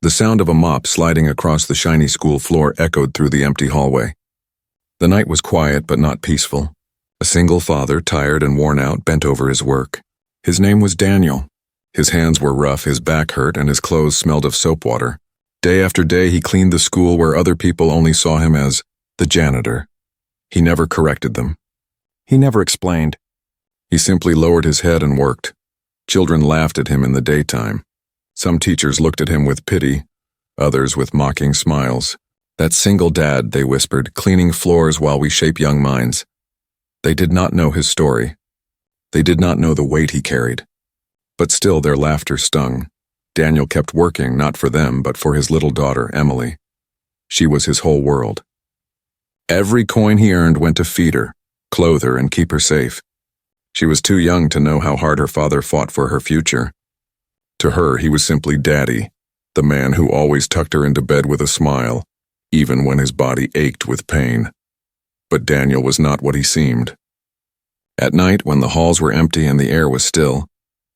The sound of a mop sliding across the shiny school floor echoed through the empty hallway. The night was quiet but not peaceful. A single father, tired and worn out, bent over his work. His name was Daniel. His hands were rough, his back hurt, and his clothes smelled of soap water. Day after day he cleaned the school where other people only saw him as the janitor. He never corrected them. He never explained. He simply lowered his head and worked. Children laughed at him in the daytime. Some teachers looked at him with pity, others with mocking smiles. "That single dad," they whispered, "cleaning floors while we shape young minds." They did not know his story. They did not know the weight he carried. But still their laughter stung. Daniel kept working, not for them, but for his little daughter, Emily. She was his whole world. Every coin he earned went to feed her, clothe her, and keep her safe. She was too young to know how hard her father fought for her future. To her, he was simply Daddy, the man who always tucked her into bed with a smile, even when his body ached with pain. But Daniel was not what he seemed. At night, when the halls were empty and the air was still,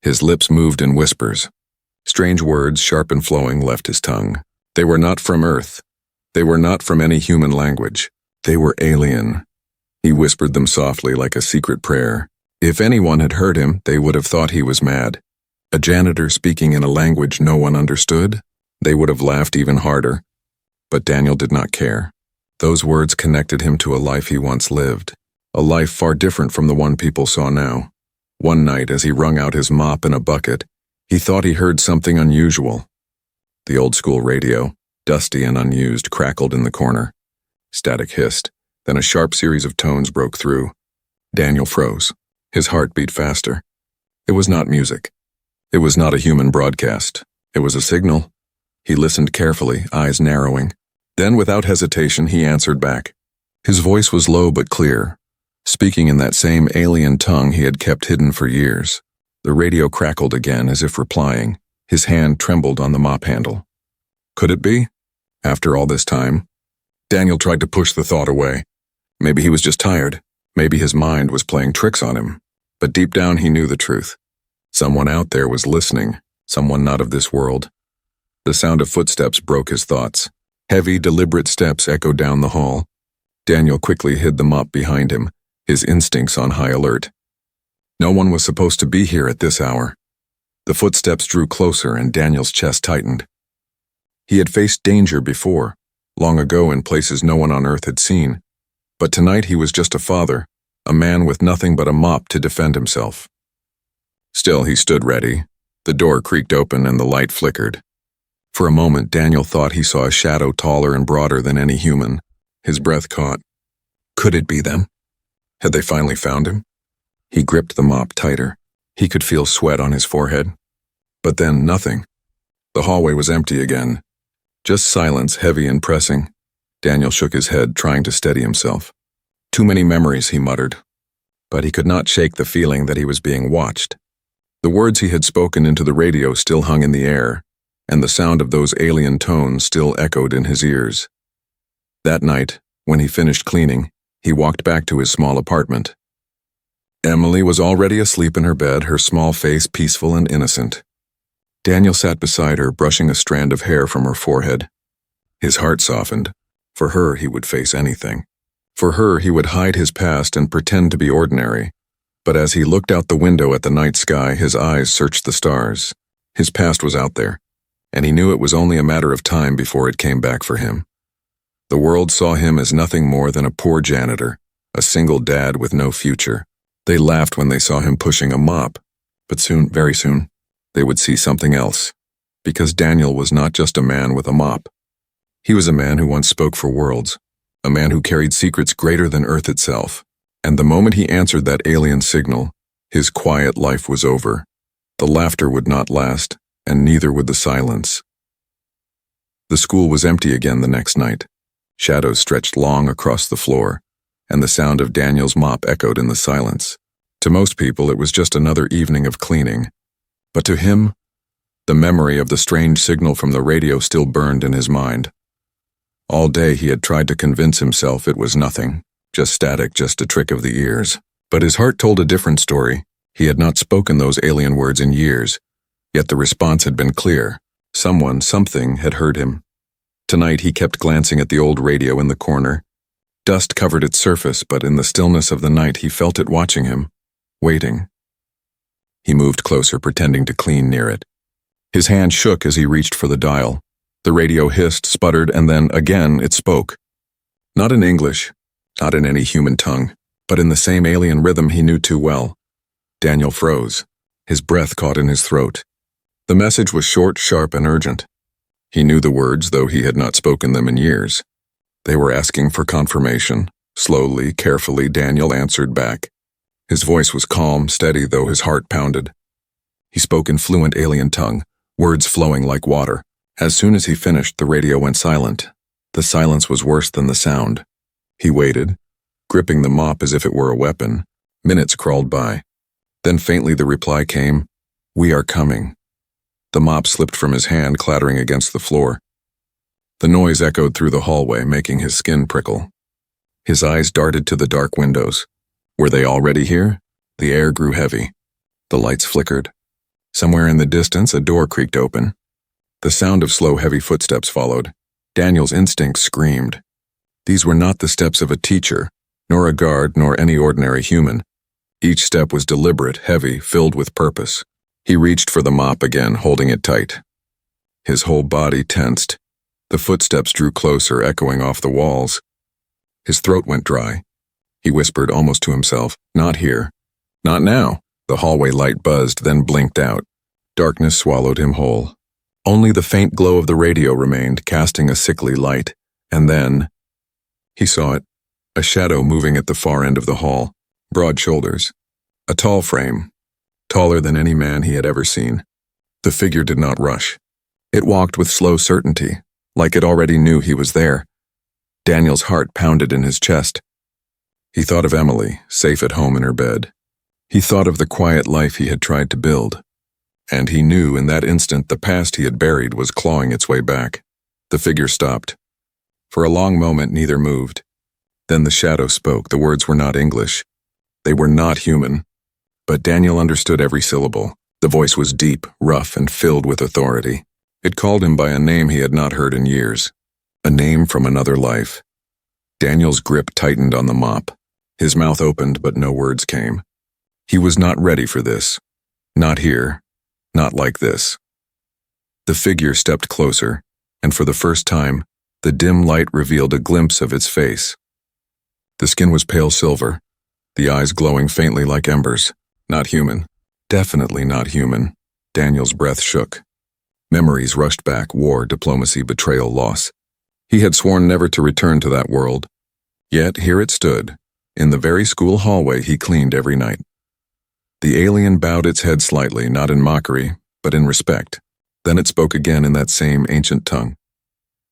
his lips moved in whispers. Strange words, sharp and flowing, left his tongue. They were not from Earth. They were not from any human language. They were alien. He whispered them softly like a secret prayer. If anyone had heard him, they would have thought he was mad. A janitor speaking in a language no one understood? They would have laughed even harder. But Daniel did not care. Those words connected him to a life he once lived, a life far different from the one people saw now. One night, as he wrung out his mop in a bucket, he thought he heard something unusual. The old-school radio, dusty and unused, crackled in the corner. Static hissed, then a sharp series of tones broke through. Daniel froze. His heart beat faster. It was not music. It was not a human broadcast. It was a signal. He listened carefully, eyes narrowing. Then, without hesitation, he answered back. His voice was low but clear, speaking in that same alien tongue he had kept hidden for years. The radio crackled again, as if replying. His hand trembled on the mop handle. Could it be? After all this time? Daniel tried to push the thought away. Maybe he was just tired. Maybe his mind was playing tricks on him. But deep down he knew the truth. Someone out there was listening, someone not of this world. The sound of footsteps broke his thoughts. Heavy, deliberate steps echoed down the hall. Daniel quickly hid the mop behind him, his instincts on high alert. No one was supposed to be here at this hour. The footsteps drew closer and Daniel's chest tightened. He had faced danger before, long ago in places no one on Earth had seen. But tonight he was just a father, a man with nothing but a mop to defend himself. Still, he stood ready. The door creaked open and the light flickered. For a moment, Daniel thought he saw a shadow taller and broader than any human. His breath caught. Could it be them? Had they finally found him? He gripped the mop tighter. He could feel sweat on his forehead. But then, nothing. The hallway was empty again. Just silence, heavy and pressing. Daniel shook his head, trying to steady himself. Too many memories, he muttered. But he could not shake the feeling that he was being watched. The words he had spoken into the radio still hung in the air, and the sound of those alien tones still echoed in his ears. That night, when he finished cleaning, he walked back to his small apartment. Emily was already asleep in her bed, her small face peaceful and innocent. Daniel sat beside her, brushing a strand of hair from her forehead. His heart softened. For her, he would face anything. For her, he would hide his past and pretend to be ordinary. But as he looked out the window at the night sky, his eyes searched the stars. His past was out there, and he knew it was only a matter of time before it came back for him. The world saw him as nothing more than a poor janitor, a single dad with no future. They laughed when they saw him pushing a mop, but soon, very soon, they would see something else, because Daniel was not just a man with a mop. He was a man who once spoke for worlds, a man who carried secrets greater than Earth itself. And the moment he answered that alien signal, his quiet life was over. The laughter would not last, and neither would the silence. The school was empty again the next night. Shadows stretched long across the floor, and the sound of Daniel's mop echoed in the silence. To most people, it was just another evening of cleaning. But to him, the memory of the strange signal from the radio still burned in his mind. All day he had tried to convince himself it was nothing. Just static, just a trick of the ears. But his heart told a different story. He had not spoken those alien words in years, yet the response had been clear. Something had heard him. Tonight he kept glancing at the old radio in the corner. Dust covered its surface, but in the stillness of the night he felt it watching him, waiting. He moved closer, pretending to clean near it. His hand shook as he reached for the dial. The radio hissed, sputtered, and then, again, it spoke. Not in English, not in any human tongue, but in the same alien rhythm he knew too well. Daniel froze. His breath caught in his throat. The message was short, sharp, and urgent. He knew the words, though he had not spoken them in years. They were asking for confirmation. Slowly, carefully, Daniel answered back. His voice was calm, steady, though his heart pounded. He spoke in fluent alien tongue, words flowing like water. As soon as he finished, the radio went silent. The silence was worse than the sound. He waited, gripping the mop as if it were a weapon. Minutes crawled by. Then faintly the reply came, "We are coming." The mop slipped from his hand, clattering against the floor. The noise echoed through the hallway, making his skin prickle. His eyes darted to the dark windows. Were they already here? The air grew heavy. The lights flickered. Somewhere in the distance, a door creaked open. The sound of slow, heavy footsteps followed. Daniel's instincts screamed. These were not the steps of a teacher, nor a guard, nor any ordinary human. Each step was deliberate, heavy, filled with purpose. He reached for the mop again, holding it tight. His whole body tensed. The footsteps drew closer, echoing off the walls. His throat went dry. He whispered almost to himself, "Not here. Not now." The hallway light buzzed, then blinked out. Darkness swallowed him whole. Only the faint glow of the radio remained, casting a sickly light. And then he saw it, a shadow moving at the far end of the hall, broad shoulders, a tall frame, taller than any man he had ever seen. The figure did not rush. It walked with slow certainty, like it already knew he was there. Daniel's heart pounded in his chest. He thought of Emily, safe at home in her bed. He thought of the quiet life he had tried to build. And he knew in that instant the past he had buried was clawing its way back. The figure stopped. For a long moment neither moved. Then the shadow spoke. The words were not English. They were not human. But Daniel understood every syllable. The voice was deep, rough, and filled with authority. It called him by a name he had not heard in years. A name from another life. Daniel's grip tightened on the mop. His mouth opened, but no words came. He was not ready for this. Not here. Not like this. The figure stepped closer, and for the first time, the dim light revealed a glimpse of its face. The skin was pale silver, the eyes glowing faintly like embers. Not human. Definitely not human. Daniel's breath shook. Memories rushed back, war, diplomacy, betrayal, loss. He had sworn never to return to that world. Yet here it stood, in the very school hallway he cleaned every night. The alien bowed its head slightly, not in mockery, but in respect. Then it spoke again in that same ancient tongue.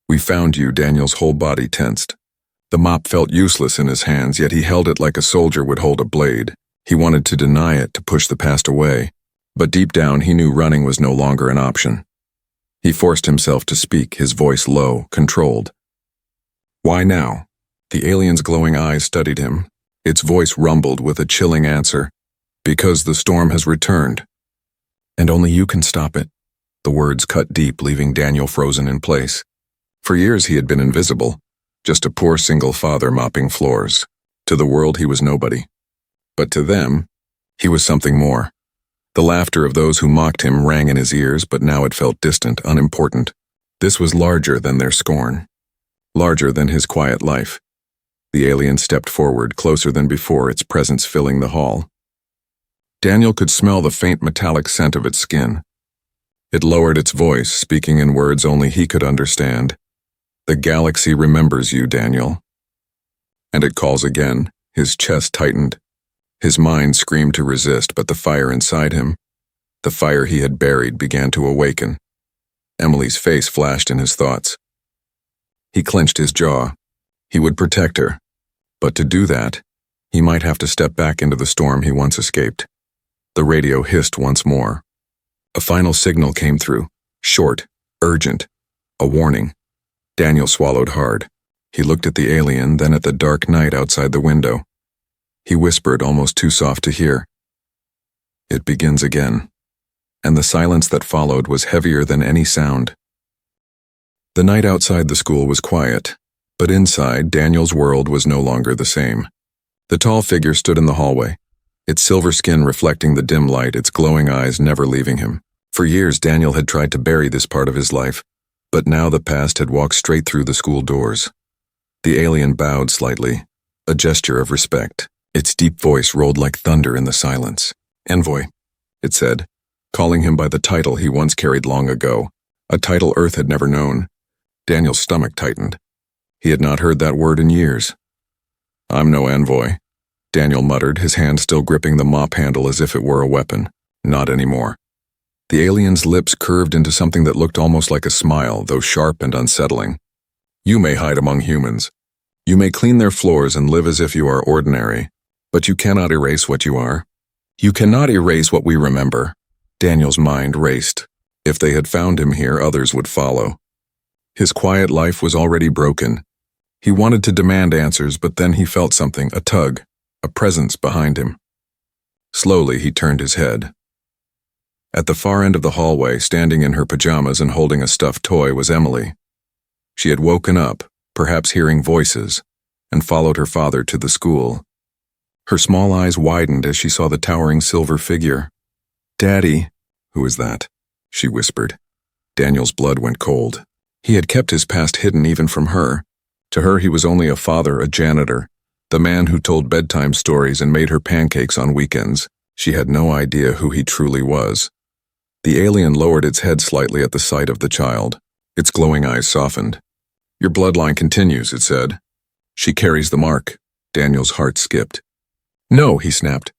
"We found you." Daniel's whole body tensed. The mop felt useless in his hands, yet he held it like a soldier would hold a blade. He wanted to deny it, to push the past away. But deep down he knew running was no longer an option. He forced himself to speak, his voice low, controlled. "Why now?" The alien's glowing eyes studied him. Its voice rumbled with a chilling answer. "Because the storm has returned. And only you can stop it." The words cut deep, leaving Daniel frozen in place. For years he had been invisible, just a poor single father mopping floors. To the world he was nobody. But to them, he was something more. The laughter of those who mocked him rang in his ears, but now it felt distant, unimportant. This was larger than their scorn. Larger than his quiet life. The alien stepped forward, closer than before, its presence filling the hall. Daniel could smell the faint metallic scent of its skin. It lowered its voice, speaking in words only he could understand. "The galaxy remembers you, Daniel." And it calls again. His chest tightened. His mind screamed to resist, but the fire inside him, the fire he had buried, began to awaken. Emily's face flashed in his thoughts. He clenched his jaw. He would protect her. But to do that, he might have to step back into the storm he once escaped. The radio hissed once more. A final signal came through, short, urgent, a warning. Daniel swallowed hard. He looked at the alien, then at the dark night outside the window. He whispered, almost too soft to hear. "It begins again." and the silence that followed was heavier than any sound. The night outside the school was quiet, but inside, Daniel's world was no longer the same. The tall figure stood in the hallway, its silver skin reflecting the dim light, its glowing eyes never leaving him. For years, Daniel had tried to bury this part of his life, but now the past had walked straight through the school doors. The alien bowed slightly, a gesture of respect. Its deep voice rolled like thunder in the silence. "Envoy," it said, calling him by the title he once carried long ago, a title Earth had never known. Daniel's stomach tightened. He had not heard that word in years. "I'm no envoy," Daniel muttered, his hand still gripping the mop handle as if it were a weapon. "Not anymore." The alien's lips curved into something that looked almost like a smile, though sharp and unsettling. "You may hide among humans. You may clean their floors and live as if you are ordinary, but you cannot erase what you are. You cannot erase what we remember." Daniel's mind raced. If they had found him here, others would follow. His quiet life was already broken. He wanted to demand answers, but then he felt something, a tug, a presence behind him. Slowly, he turned his head. At the far end of the hallway, standing in her pajamas and holding a stuffed toy, was Emily. She had woken up, perhaps hearing voices, and followed her father to the school. Her small eyes widened as she saw the towering silver figure. "Daddy." "Who is that?" she whispered. Daniel's blood went cold. He had kept his past hidden even from her. To her, he was only a father, a janitor, the man who told bedtime stories and made her pancakes on weekends. She had no idea who he truly was. The alien lowered its head slightly at the sight of the child. Its glowing eyes softened. "Your bloodline continues," it said. "She carries the mark." Daniel's heart skipped. "No," he snapped.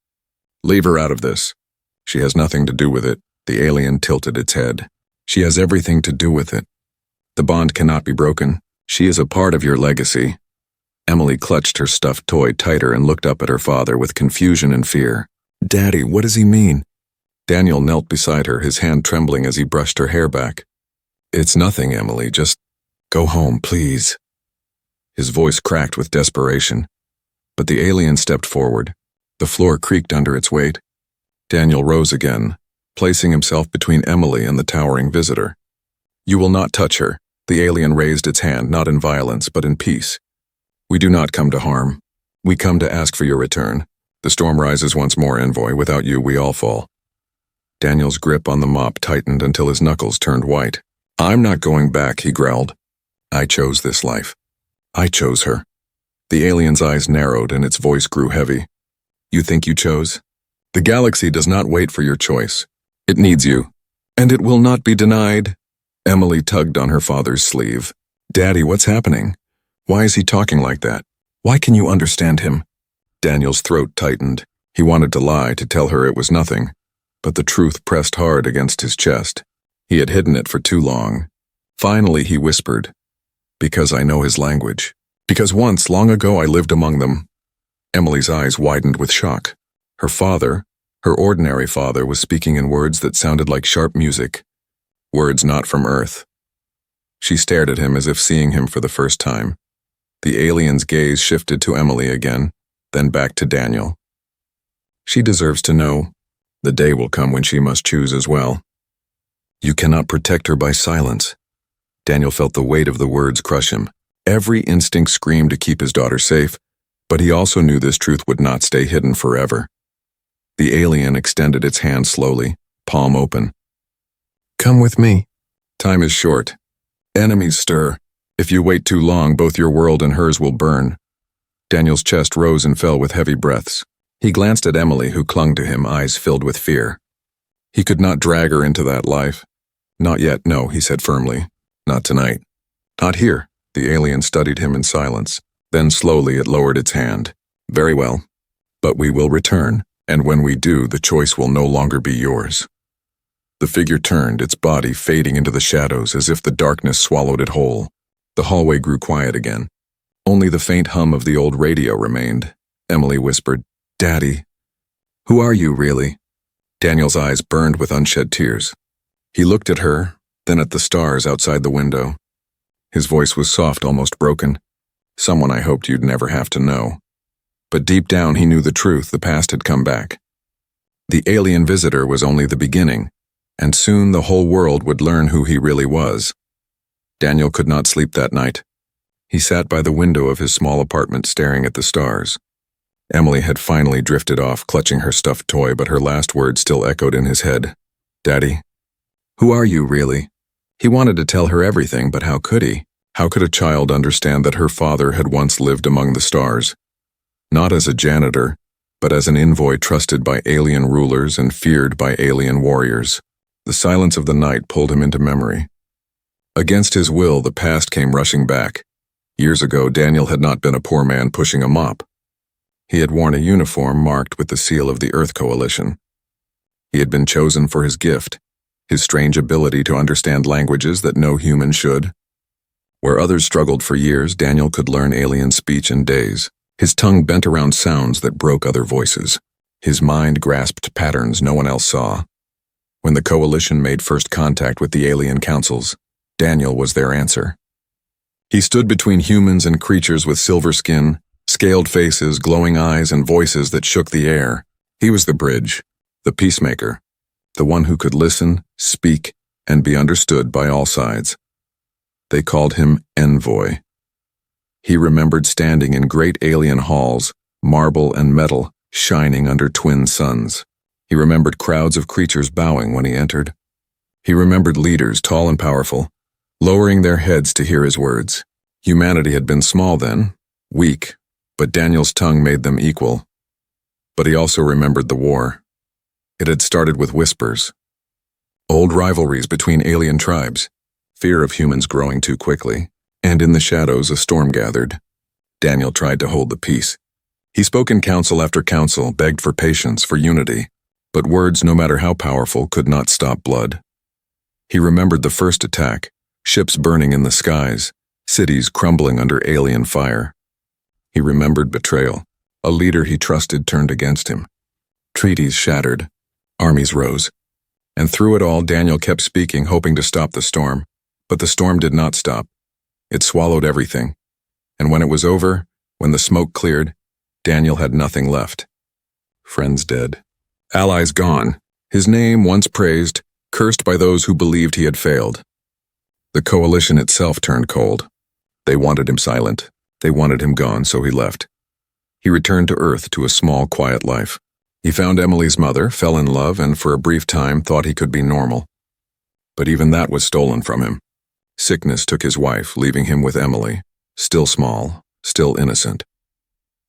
"Leave her out of this. She has nothing to do with it." The alien tilted its head. "She has everything to do with it. The bond cannot be broken. She is a part of your legacy." Emily clutched her stuffed toy tighter and looked up at her father with confusion and fear. "Daddy, what does he mean?" Daniel knelt beside her, his hand trembling as he brushed her hair back. "It's nothing, Emily. Just go home, please." His voice cracked with desperation. But the alien stepped forward. The floor creaked under its weight. Daniel rose again, placing himself between Emily and the towering visitor. "You will not touch her." The alien raised its hand, not in violence, but in peace. "We do not come to harm. We come to ask for your return. The storm rises once more, Envoy. Without you, we all fall." Daniel's grip on the mop tightened until his knuckles turned white. "I'm not going back," he growled. "I chose this life. I chose her." The alien's eyes narrowed and its voice grew heavy. "You think you chose? The galaxy does not wait for your choice. It needs you. And it will not be denied." Emily tugged on her father's sleeve. "Daddy, what's happening? Why is he talking like that? Why can you understand him?" Daniel's throat tightened. He wanted to lie, to tell her it was nothing. But the truth pressed hard against his chest. He had hidden it for too long. Finally, he whispered, "Because I know his language. Because once, long ago, I lived among them." Emily's eyes widened with shock. Her father, her ordinary father, was speaking in words that sounded like sharp music. Words not from Earth. She stared at him as if seeing him for the first time. The alien's gaze shifted to Emily again, then back to Daniel. "She deserves to know. The day will come when she must choose as well. You cannot protect her by silence." Daniel felt the weight of the words crush him. Every instinct screamed to keep his daughter safe, but he also knew this truth would not stay hidden forever. The alien extended its hand slowly, palm open. "Come with me. Time is short. Enemies stir. If you wait too long, both your world and hers will burn." Daniel's chest rose and fell with heavy breaths. He glanced at Emily, who clung to him, eyes filled with fear. He could not drag her into that life. "Not yet, no," he said firmly. "Not tonight. Not here." The alien studied him in silence. Then slowly it lowered its hand. "Very well. But we will return, and when we do, the choice will no longer be yours." The figure turned, its body fading into the shadows as if the darkness swallowed it whole. The hallway grew quiet again. Only the faint hum of the old radio remained. Emily whispered, "Daddy, who are you, really?" Daniel's eyes burned with unshed tears. He looked at her, then at the stars outside the window. His voice was soft, almost broken. "Someone I hoped you'd never have to know." But deep down he knew the truth. The past had come back. The alien visitor was only the beginning. and soon the whole world would learn who he really was. Daniel could not sleep that night. He sat by the window of his small apartment staring at the stars. Emily had finally drifted off, clutching her stuffed toy, but her last words still echoed in his head. "Daddy, who are you, really?" He wanted to tell her everything, but how could he? How could a child understand that her father had once lived among the stars? Not as a janitor, but as an envoy trusted by alien rulers and feared by alien warriors. The silence of the night pulled him into memory. Against his will, the past came rushing back. Years ago, Daniel had not been a poor man pushing a mop. He had worn a uniform marked with the seal of the Earth Coalition. He had been chosen for his gift, his strange ability to understand languages that no human should. Where others struggled for years, Daniel could learn alien speech in days. His tongue bent around sounds that broke other voices. His mind grasped patterns no one else saw. When the Coalition made first contact with the alien councils, Daniel was their answer. He stood between humans and creatures with silver skin, scaled faces, glowing eyes, and voices that shook the air. He was the bridge, the peacemaker, the one who could listen, speak, and be understood by all sides. They called him Envoy. He remembered standing in great alien halls, marble and metal, shining under twin suns. He remembered crowds of creatures bowing when he entered. He remembered leaders, tall and powerful, lowering their heads to hear his words. Humanity had been small then, weak, but Daniel's tongue made them equal. But he also remembered the war. It had started with whispers. Old rivalries between alien tribes, fear of humans growing too quickly, and in the shadows a storm gathered. Daniel tried to hold the peace. He spoke in council after council, begged for patience, for unity, but words, no matter how powerful, could not stop blood. He remembered the first attack, ships burning in the skies, cities crumbling under alien fire. He remembered betrayal. A leader he trusted turned against him. Treaties shattered. Armies rose. And through it all, Daniel kept speaking, hoping to stop the storm. But the storm did not stop. It swallowed everything. And when it was over, when the smoke cleared, Daniel had nothing left. Friends dead. Allies gone. His name, once praised, cursed by those who believed he had failed. The Coalition itself turned cold. They wanted him silent. They wanted him gone, so he left. He returned to Earth, to a small, quiet life. He found Emily's mother, fell in love, and for a brief time thought he could be normal. But even that was stolen from him. Sickness took his wife, leaving him with Emily, still small, still innocent.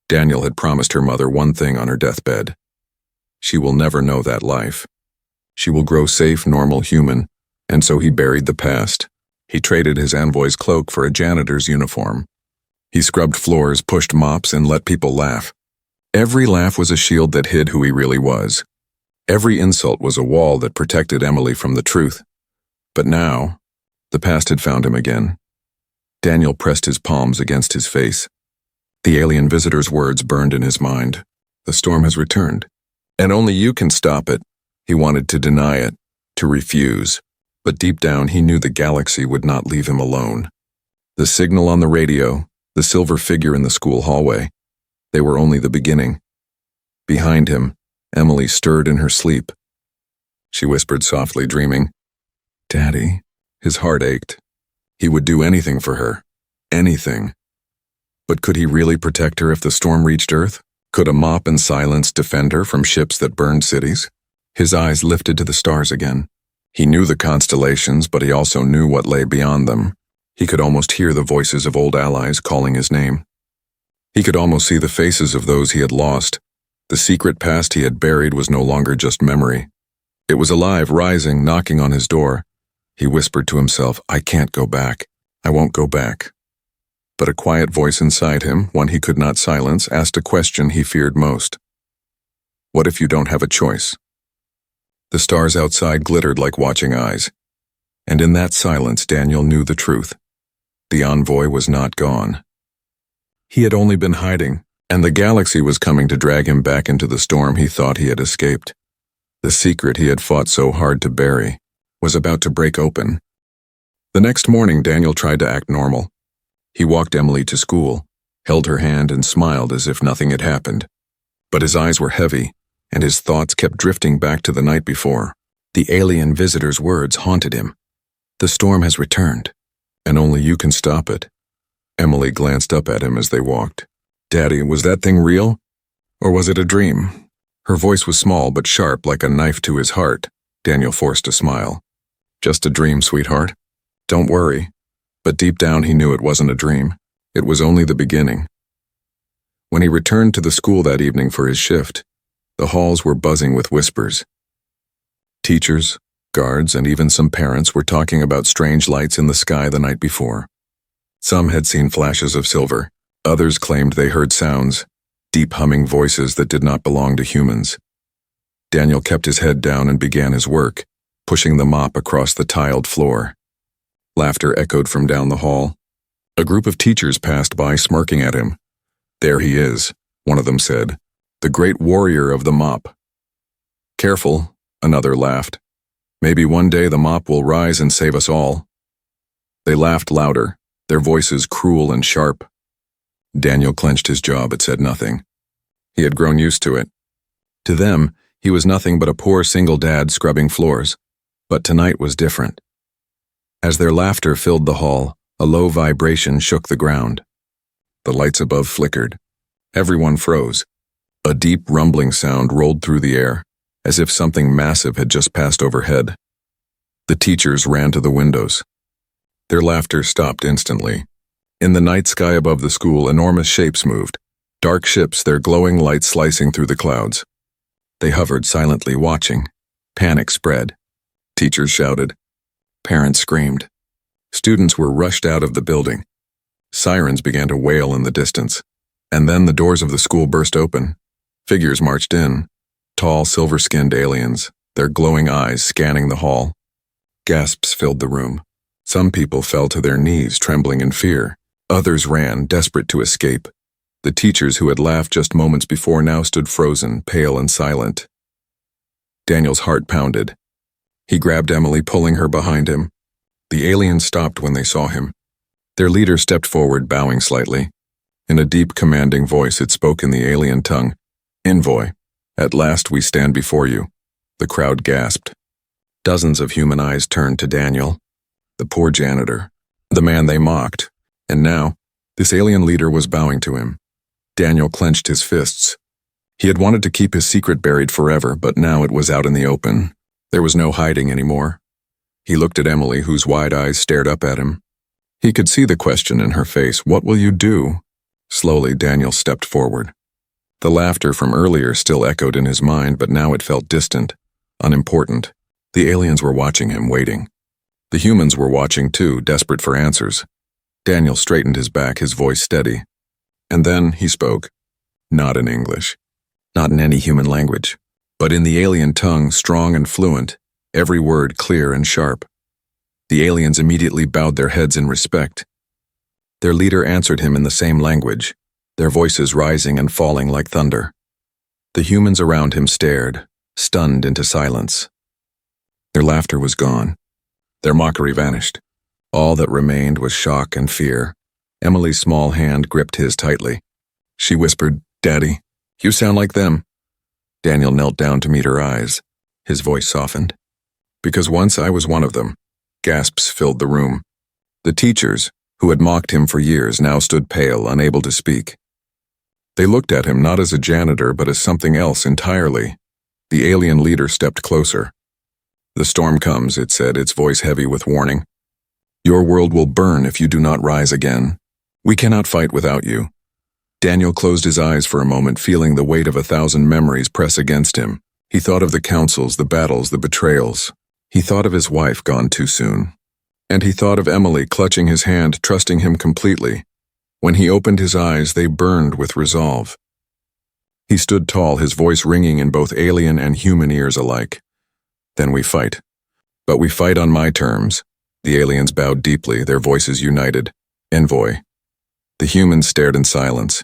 Daniel had promised her mother one thing on her deathbed. She will never know that life. She will grow safe, normal human, and so he buried the past. He traded his envoy's cloak for a janitor's uniform. He scrubbed floors, pushed mops, and let people laugh. Every laugh was a shield that hid who he really was. Every insult was a wall that protected Emily from the truth. But now, the past had found him again. Daniel pressed his palms against his face. The alien visitor's words burned in his mind. The storm has returned, and only you can stop it. He wanted to deny it, to refuse. But deep down, he knew the galaxy would not leave him alone. The signal on the radio, the silver figure in the school hallway, they were only the beginning. Behind him, Emily stirred in her sleep. She whispered softly, dreaming, "Daddy." His heart ached. He would do anything for her. Anything. But could he really protect her if the storm reached Earth? Could a mop and silence defend her from ships that burned cities? His eyes lifted to the stars again. He knew the constellations, but he also knew what lay beyond them. He could almost hear the voices of old allies calling his name. He could almost see the faces of those he had lost. The secret past he had buried was no longer just memory. It was alive, rising, knocking on his door. He whispered to himself, "I can't go back. I won't go back." But a quiet voice inside him, one he could not silence, asked a question he feared most. What if you don't have a choice? The stars outside glittered like watching eyes. And in that silence, Daniel knew the truth. The envoy was not gone. He had only been hiding, and the galaxy was coming to drag him back into the storm he thought he had escaped. The secret he had fought so hard to bury was about to break open. The next morning, Daniel tried to act normal. He walked Emily to school, held her hand, and smiled as if nothing had happened. But his eyes were heavy, and his thoughts kept drifting back to the night before. The alien visitor's words haunted him. The storm has returned, and only you can stop it. Emily glanced up at him as they walked. Daddy, was that thing real? Or was it a dream? Her voice was small but sharp like a knife to his heart. Daniel forced a smile. Just a dream, sweetheart. Don't worry. But deep down he knew it wasn't a dream. It was only the beginning. When he returned to the school that evening for his shift, the halls were buzzing with whispers. Teachers, guards, and even some parents were talking about strange lights in the sky the night before. Some had seen flashes of silver. Others claimed they heard sounds, deep humming voices that did not belong to humans. Daniel kept his head down and began his work, pushing the mop across the tiled floor. Laughter echoed from down the hall. A group of teachers passed by, smirking at him. There he is, one of them said, the great warrior of the mop. Careful, another laughed. Maybe one day the mop will rise and save us all. They laughed louder, their voices cruel and sharp. Daniel clenched his jaw but said nothing. He had grown used to it. To them, he was nothing but a poor single dad scrubbing floors. But tonight was different. As their laughter filled the hall, a low vibration shook the ground. The lights above flickered. Everyone froze. A deep rumbling sound rolled through the air, as if something massive had just passed overhead. The teachers ran to the windows. Their laughter stopped instantly. In the night sky above the school, enormous shapes moved, dark ships, their glowing lights slicing through the clouds. They hovered silently, watching. Panic spread. Teachers shouted. Parents screamed. Students were rushed out of the building. Sirens began to wail in the distance. And then the doors of the school burst open. Figures marched in. Tall, silver-skinned aliens, their glowing eyes scanning the hall. Gasps filled the room. Some people fell to their knees, trembling in fear. Others ran, desperate to escape. The teachers who had laughed just moments before now stood frozen, pale and silent. Daniel's heart pounded. He grabbed Emily, pulling her behind him. The aliens stopped when they saw him. Their leader stepped forward, bowing slightly. In a deep, commanding voice, it spoke in the alien tongue. Envoy, at last we stand before you. The crowd gasped. Dozens of human eyes turned to Daniel, the poor janitor, the man they mocked. And now, this alien leader was bowing to him. Daniel clenched his fists. He had wanted to keep his secret buried forever, but now it was out in the open. There was no hiding anymore. He looked at Emily, whose wide eyes stared up at him. He could see the question in her face. What will you do? Slowly, Daniel stepped forward. The laughter from earlier still echoed in his mind, but now it felt distant, unimportant. The aliens were watching him, waiting. The humans were watching too, desperate for answers. Daniel straightened his back, his voice steady. And then he spoke. Not in English. Not in any human language. But in the alien tongue, strong and fluent, every word clear and sharp. The aliens immediately bowed their heads in respect. Their leader answered him in the same language, their voices rising and falling like thunder. The humans around him stared, stunned into silence. Their laughter was gone. Their mockery vanished. All that remained was shock and fear. Emily's small hand gripped his tightly. She whispered, Daddy, you sound like them. Daniel knelt down to meet her eyes. His voice softened. Because once I was one of them. Gasps filled the room. The teachers, who had mocked him for years, now stood pale, unable to speak. They looked at him not as a janitor, but as something else entirely. The alien leader stepped closer. The storm comes, it said, its voice heavy with warning. Your world will burn if you do not rise again. We cannot fight without you. Daniel closed his eyes for a moment, feeling the weight of 1,000 memories press against him. He thought of the councils, the battles, the betrayals. He thought of his wife gone too soon. And he thought of Emily clutching his hand, trusting him completely. When he opened his eyes, they burned with resolve. He stood tall, his voice ringing in both alien and human ears alike. Then we fight. But we fight on my terms. The aliens bowed deeply, their voices united. Envoy. The humans stared in silence.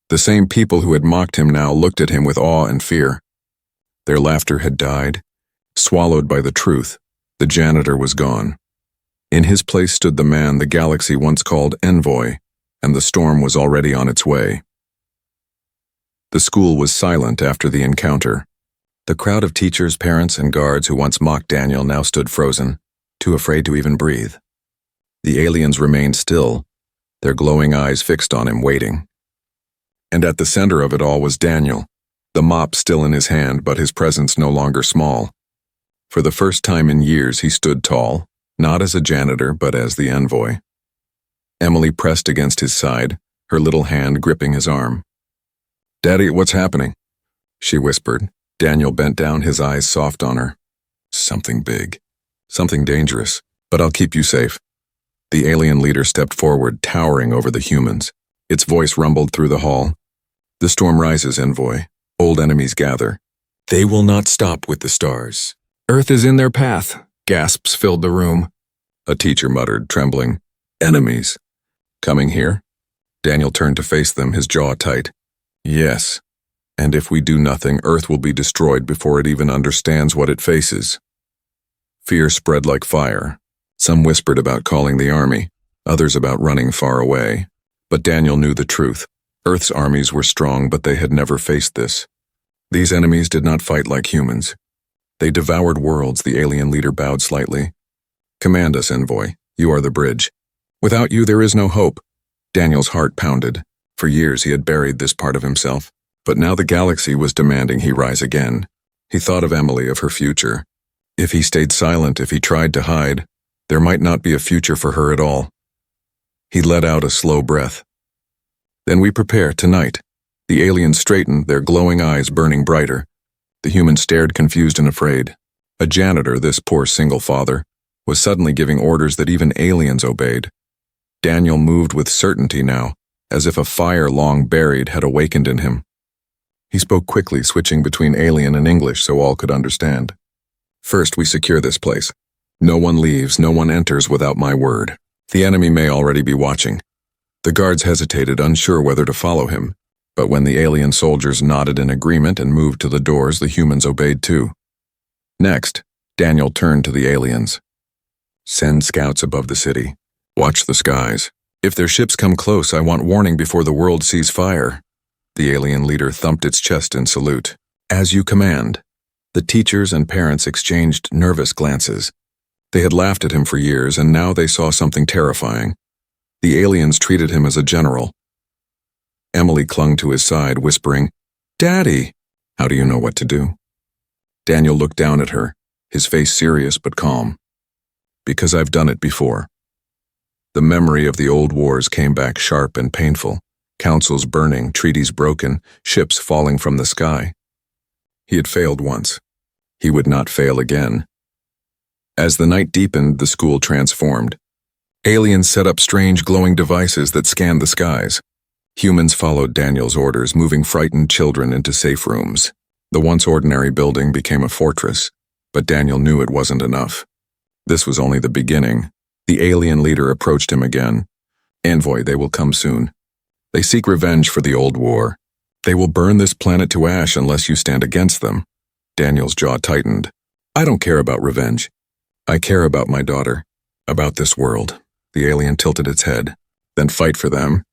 The same people who had mocked him now looked at him with awe and fear. Their laughter had died. Swallowed by the truth, the janitor was gone. In his place stood the man the galaxy once called Envoy, and the storm was already on its way. The school was silent after the encounter. The crowd of teachers, parents, and guards who once mocked Daniel now stood frozen, too afraid to even breathe. The aliens remained still, their glowing eyes fixed on him, waiting. And at the center of it all was Daniel, the mop still in his hand, but his presence no longer small. For the first time in years, he stood tall, not as a janitor, but as the envoy. Emily pressed against his side, her little hand gripping his arm. "Daddy, what's happening?" she whispered. Daniel bent down, his eyes soft on her. "Something big. Something dangerous, but I'll keep you safe." The alien leader stepped forward, towering over the humans. Its voice rumbled through the hall. "The storm rises, envoy. Old enemies gather. They will not stop with the stars. Earth is in their path." Gasps filled the room. A teacher muttered, trembling, "Enemies. Coming here?" Daniel turned to face them, his jaw tight. "Yes. And if we do nothing, Earth will be destroyed before it even understands what it faces." Fear spread like fire. Some whispered about calling the army, others about running far away. But Daniel knew the truth. Earth's armies were strong, but they had never faced this. These enemies did not fight like humans. They devoured worlds. The alien leader bowed slightly. "Command us, envoy. You are the bridge. Without you, there is no hope." Daniel's heart pounded. For years he had buried this part of himself, but now the galaxy was demanding he rise again. He thought of Emily, of her future. If he stayed silent, if he tried to hide, there might not be a future for her at all. He let out a slow breath. "Then we prepare tonight." The aliens straightened, their glowing eyes burning brighter. The humans stared, confused and afraid. A janitor, this poor single father, was suddenly giving orders that even aliens obeyed. Daniel moved with certainty now, as if a fire long buried had awakened in him. He spoke quickly, switching between alien and English so all could understand. "First, we secure this place. No one leaves, no one enters without my word. The enemy may already be watching." The guards hesitated, unsure whether to follow him, but when the alien soldiers nodded in agreement and moved to the doors, the humans obeyed too. Next, Daniel turned to the aliens. "Send scouts above the city. Watch the skies. If their ships come close, I want warning before the world sees fire." The alien leader thumped its chest in salute. "As you command." The teachers and parents exchanged nervous glances. They had laughed at him for years, and now they saw something terrifying. The aliens treated him as a general. Emily clung to his side, whispering, "Daddy!" "How do you know what to do?" Daniel looked down at her, his face serious but calm. "Because I've done it before." The memory of the old wars came back sharp and painful. Councils burning, treaties broken, ships falling from the sky. He had failed once. He would not fail again. As the night deepened, the school transformed. Aliens set up strange glowing devices that scanned the skies. Humans followed Daniel's orders, moving frightened children into safe rooms. The once ordinary building became a fortress, but Daniel knew it wasn't enough. This was only the beginning. The alien leader approached him again. "Envoy, they will come soon. They seek revenge for the old war. They will burn this planet to ash unless you stand against them." Daniel's jaw tightened. "I don't care about revenge. I care about my daughter, about this world." The alien tilted its head. "Then fight for them.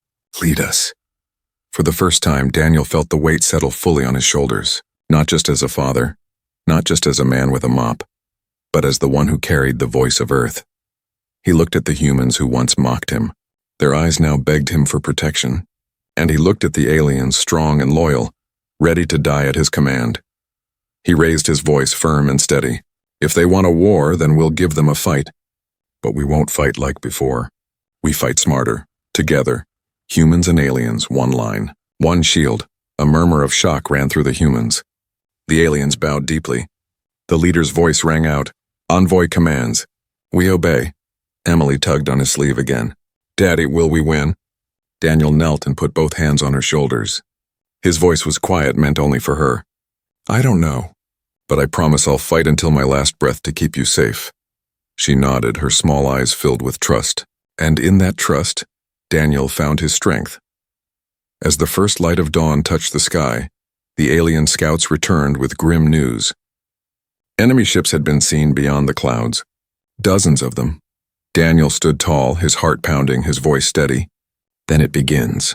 Lead us." For the first time, Daniel felt the weight settle fully on his shoulders, not just as a father, not just as a man with a mop, but as the one who carried the voice of Earth. He looked at the humans who once mocked him. Their eyes now begged him for protection. And he looked at the aliens, strong and loyal, ready to die at his command. He raised his voice, firm and steady. "If they want a war, then we'll give them a fight. But we won't fight like before. We fight smarter, together. Humans and aliens, one line, one shield." A murmur of shock ran through the humans. The aliens bowed deeply. The leader's voice rang out, "Envoy commands. We obey." Emily tugged on his sleeve again. "Daddy, will we win?" Daniel knelt and put both hands on her shoulders. His voice was quiet, meant only for her. "I don't know, but I promise I'll fight until my last breath to keep you safe." She nodded, her small eyes filled with trust. And in that trust, Daniel found his strength. As the first light of dawn touched the sky, the alien scouts returned with grim news. Enemy ships had been seen beyond the clouds. Dozens of them. Daniel stood tall, his heart pounding, his voice steady. "Then it begins.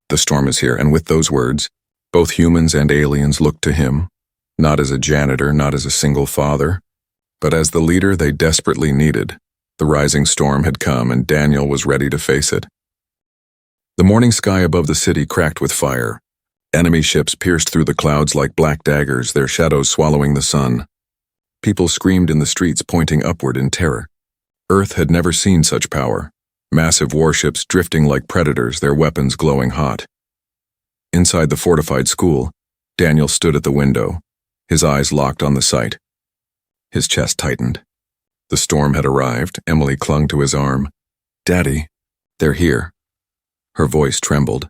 The storm is here," and with those words, both humans and aliens looked to him. Not as a janitor, not as a single father, but as the leader they desperately needed. The rising storm had come, and Daniel was ready to face it. The morning sky above the city cracked with fire. Enemy ships pierced through the clouds like black daggers, their shadows swallowing the sun. People screamed in the streets, pointing upward in terror. Earth had never seen such power. Massive warships drifting like predators, their weapons glowing hot. Inside the fortified school, Daniel stood at the window, his eyes locked on the sight. His chest tightened. The storm had arrived. Emily clung to his arm. "Daddy, they're here." Her voice trembled.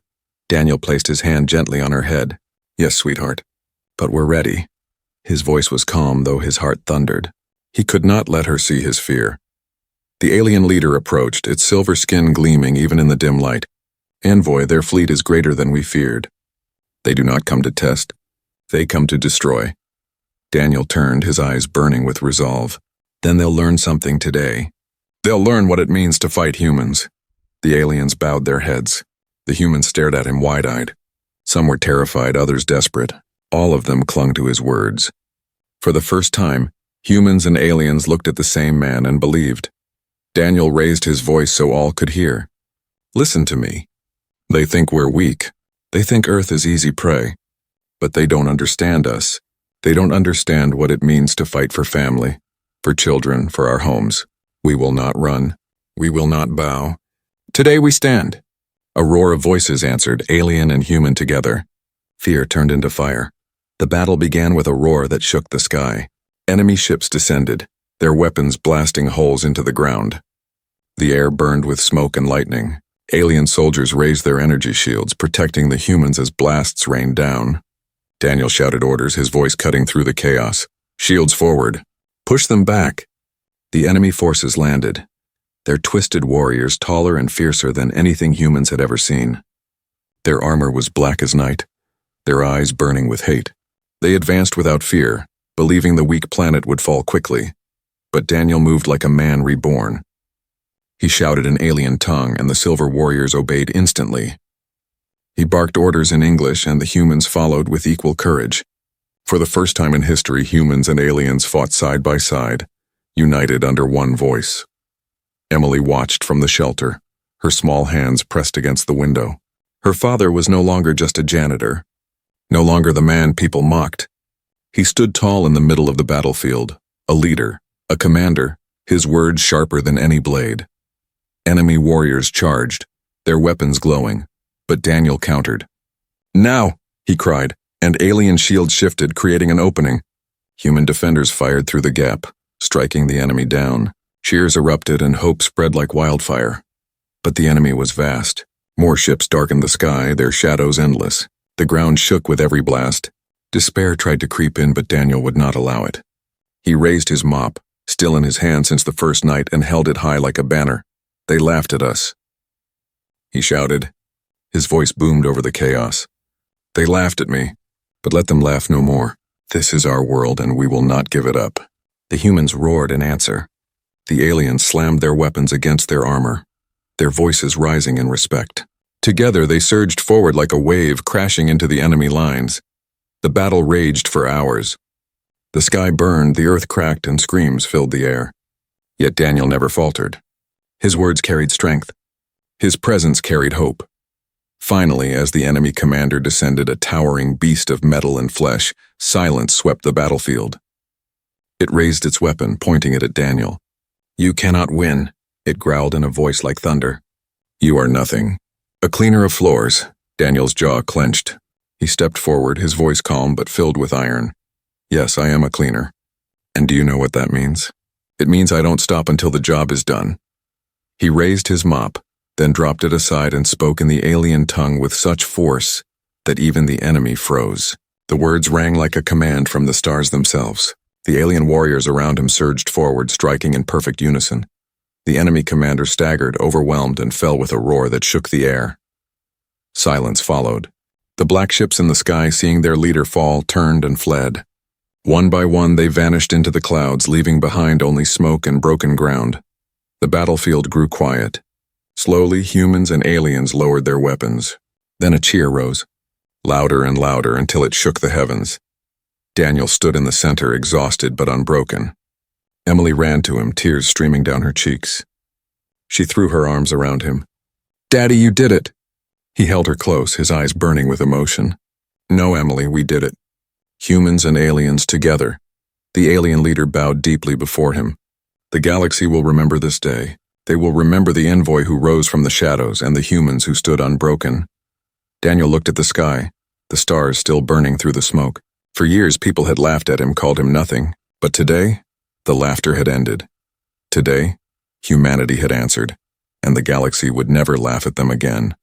Daniel placed his hand gently on her head. "Yes, sweetheart, but we're ready." His voice was calm, though his heart thundered. He could not let her see his fear. The alien leader approached, its silver skin gleaming even in the dim light. "Envoy, their fleet is greater than we feared. They do not come to test. They come to destroy." Daniel turned, his eyes burning with resolve. "Then they'll learn something today. They'll learn what it means to fight humans." The aliens bowed their heads. The humans stared at him wide-eyed. Some were terrified, others desperate. All of them clung to his words. For the first time, humans and aliens looked at the same man and believed. Daniel raised his voice so all could hear. "Listen to me. They think we're weak. They think Earth is easy prey. But they don't understand us. They don't understand what it means to fight for family, for children, for our homes. We will not run. We will not bow. Today we stand." A roar of voices answered, alien and human together. Fear turned into fire. The battle began with a roar that shook the sky. Enemy ships descended, their weapons blasting holes into the ground. The air burned with smoke and lightning. Alien soldiers raised their energy shields, protecting the humans as blasts rained down. Daniel shouted orders, his voice cutting through the chaos. "Shields forward. Push them back." The enemy forces landed, their twisted warriors taller and fiercer than anything humans had ever seen. Their armor was black as night, their eyes burning with hate. They advanced without fear, believing the weak planet would fall quickly. But Daniel moved like a man reborn. He shouted in alien tongue, and the silver warriors obeyed instantly. He barked orders in English, and the humans followed with equal courage. For the first time in history, humans and aliens fought side by side, united under one voice. Emily watched from the shelter, her small hands pressed against the window. Her father was no longer just a janitor, no longer the man people mocked. He stood tall in the middle of the battlefield, a leader, a commander, his words sharper than any blade. Enemy warriors charged, their weapons glowing, but Daniel countered. "Now!" he cried, and alien shields shifted, creating an opening. Human defenders fired through the gap, striking the enemy down. Cheers erupted and hope spread like wildfire. But the enemy was vast. More ships darkened the sky, their shadows endless. The ground shook with every blast. Despair tried to creep in, but Daniel would not allow it. He raised his mop, still in his hand since the first night, and held it high like a banner. "They laughed at us," he shouted. His voice boomed over the chaos. "They laughed at me, but let them laugh no more. This is our world, and we will not give it up." The humans roared in answer. The aliens slammed their weapons against their armor, their voices rising in respect. Together they surged forward like a wave, crashing into the enemy lines. The battle raged for hours. The sky burned, the earth cracked, and screams filled the air. Yet Daniel never faltered. His words carried strength. His presence carried hope. Finally, as the enemy commander descended, a towering beast of metal and flesh, silence swept the battlefield. It raised its weapon, pointing it at Daniel. "You cannot win," it growled in a voice like thunder. "You are nothing. A cleaner of floors." Daniel's jaw clenched. He stepped forward, his voice calm but filled with iron. "Yes, I am a cleaner. And do you know what that means? It means I don't stop until the job is done." He raised his mop, then dropped it aside and spoke in the alien tongue with such force that even the enemy froze. The words rang like a command from the stars themselves. The alien warriors around him surged forward, striking in perfect unison. The enemy commander staggered, overwhelmed, and fell with a roar that shook the air. Silence followed. The black ships in the sky, seeing their leader fall, turned and fled. One by one they vanished into the clouds, leaving behind only smoke and broken ground. The battlefield grew quiet. Slowly, humans and aliens lowered their weapons. Then a cheer rose, louder and louder until it shook the heavens. Daniel stood in the center, exhausted but unbroken. Emily ran to him, tears streaming down her cheeks. She threw her arms around him. "Daddy, you did it!" He held her close, his eyes burning with emotion. "No, Emily, we did it. Humans and aliens together." The alien leader bowed deeply before him. "The galaxy will remember this day. They will remember the envoy who rose from the shadows and the humans who stood unbroken." Daniel looked at the sky, the stars still burning through the smoke. For years, people had laughed at him, called him nothing. But today, the laughter had ended. Today, humanity had answered, and the galaxy would never laugh at them again.